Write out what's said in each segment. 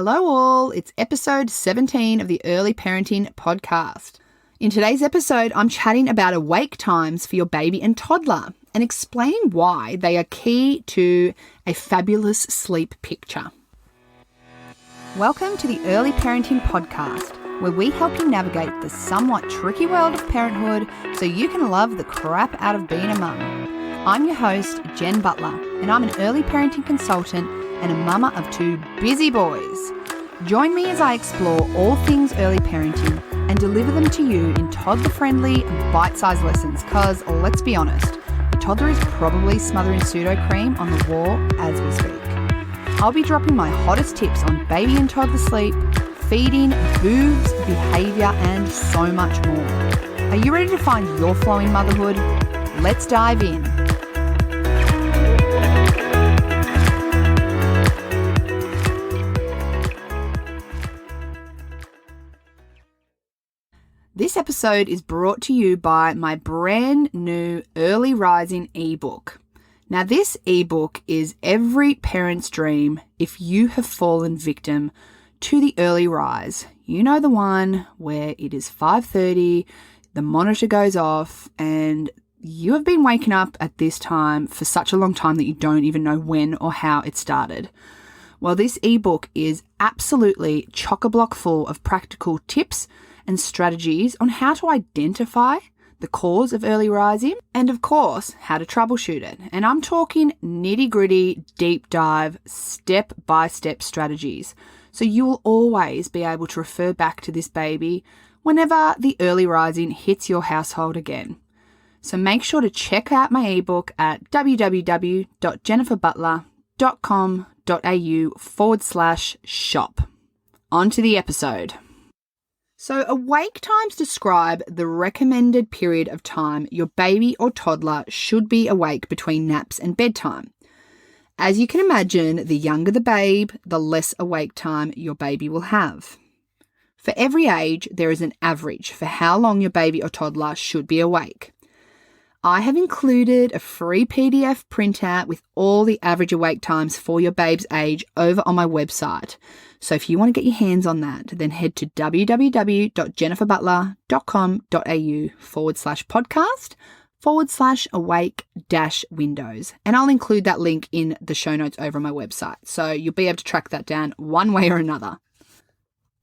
Hello all, it's episode 17 of the Early Parenting Podcast. In today's episode, I'm chatting about awake times for your baby and toddler and explaining why they are key to a fabulous sleep picture. Welcome to the Early Parenting Podcast, where we help you navigate the somewhat tricky world of parenthood so you can love the crap out of being a mum. I'm your host, Jen Butler, and I'm an early parenting consultant and a mama of two busy boys. Join me as I explore all things early parenting and deliver them to you in toddler-friendly, bite-sized lessons because, let's be honest, your toddler is probably smothering pseudo-cream on the wall as we speak. I'll be dropping my hottest tips on baby and toddler sleep, feeding, boobs, behaviour, and so much more. Are you ready to find your flow in motherhood? Let's dive in. This episode is brought to you by my brand new Early Rising ebook. Now, this ebook is every parent's dream if you have fallen victim to the early rise. You know, the one where it is 5:30, the monitor goes off, and you have been waking up at this time for such a long time that you don't even know when or how it started. Well, this ebook is absolutely chock-a-block full of practical tips and strategies on how to identify the cause of early rising and, of course, how to troubleshoot it. And I'm talking nitty-gritty, deep dive, step-by-step strategies. So you will always be able to refer back to this baby whenever the early rising hits your household again. So make sure to check out my ebook at www.jenniferbutler.com.au/shop. On to the episode. So awake times describe the recommended period of time your baby or toddler should be awake between naps and bedtime. As you can imagine, the younger the babe, the less awake time your baby will have. For every age, there is an average for how long your baby or toddler should be awake. I have included a free PDF printout with all the average awake times for your babe's age over on my website. So if you want to get your hands on that, then head to www.jenniferbutler.com.au/podcast/awake-windows. And I'll include that link in the show notes over on my website. So you'll be able to track that down one way or another.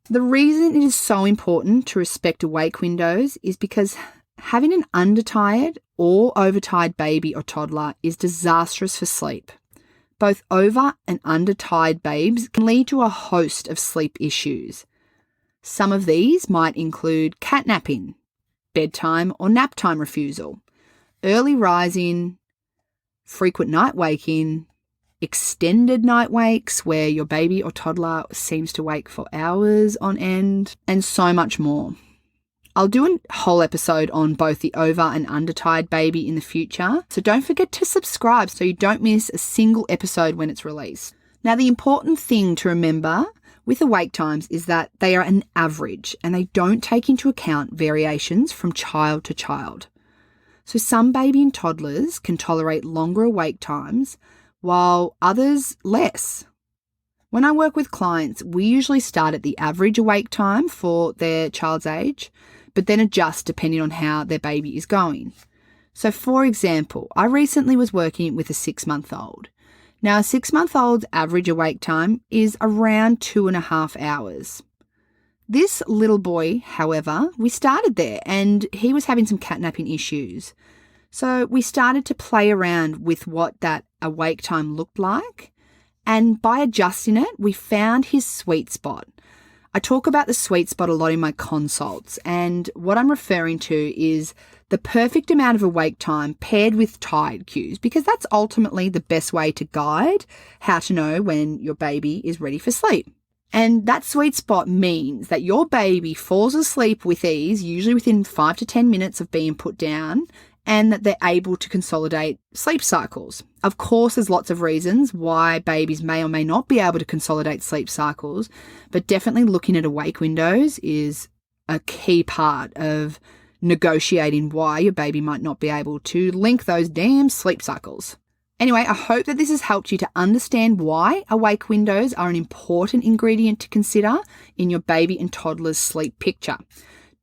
The reason it is so important to respect awake windows is because having an undertired or overtired baby or toddler is disastrous for sleep. Both over and undertired babes can lead to a host of sleep issues. Some of these might include catnapping, bedtime or nap time refusal, early rising, frequent night waking, extended night wakes where your baby or toddler seems to wake for hours on end, and so much more. I'll do a whole episode on both the over and undertired baby in the future, so don't forget to subscribe so you don't miss a single episode when it's released. Now, the important thing to remember with awake times is that they are an average and they don't take into account variations from child to child. So some baby and toddlers can tolerate longer awake times while others less. When I work with clients, we usually start at the average awake time for their child's age, but then adjust depending on how their baby is going. So for example, I recently was working with a 6-month-old. Now a 6-month-old's average awake time is around 2.5 hours. This little boy, however, we started there and he was having some catnapping issues. So we started to play around with what that awake time looked like, and by adjusting it, we found his sweet spot. I talk about the sweet spot a lot in my consults, and what I'm referring to is the perfect amount of awake time paired with tired cues, because that's ultimately the best way to guide how to know when your baby is ready for sleep. And that sweet spot means that your baby falls asleep with ease, usually within 5 to 10 minutes of being put down, and that they're able to consolidate sleep cycles. Of course, there's lots of reasons why babies may or may not be able to consolidate sleep cycles, but definitely looking at awake windows is a key part of negotiating why your baby might not be able to link those damn sleep cycles. Anyway, I hope that this has helped you to understand why awake windows are an important ingredient to consider in your baby and toddler's sleep picture.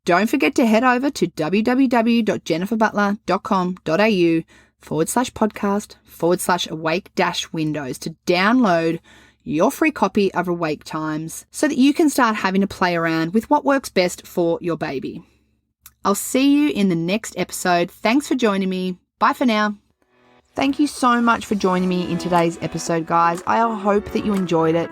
Don't forget to head over to www.jenniferbutler.com.au/podcast/awake-windows to download your free copy of Awake Times so that you can start having to play around with what works best for your baby. I'll see you in the next episode. Thanks for joining me. Bye for now. Thank you so much for joining me in today's episode, guys. I hope that you enjoyed it.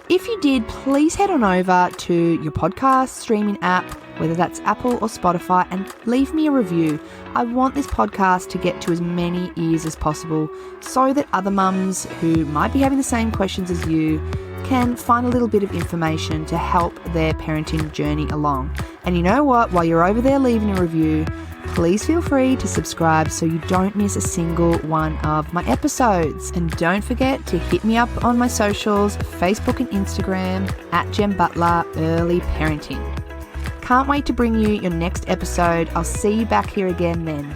If you did, please head on over to your podcast streaming app, whether that's Apple or Spotify, and leave me a review. I want this podcast to get to as many ears as possible so that other mums who might be having the same questions as you can find a little bit of information to help their parenting journey along. And you know what? While you're over there leaving a review, please feel free to subscribe so you don't miss a single one of my episodes. And don't forget to hit me up on my socials, Facebook and Instagram, @JemButlerEarlyParenting. Can't wait to bring you your next episode. I'll see you back here again then.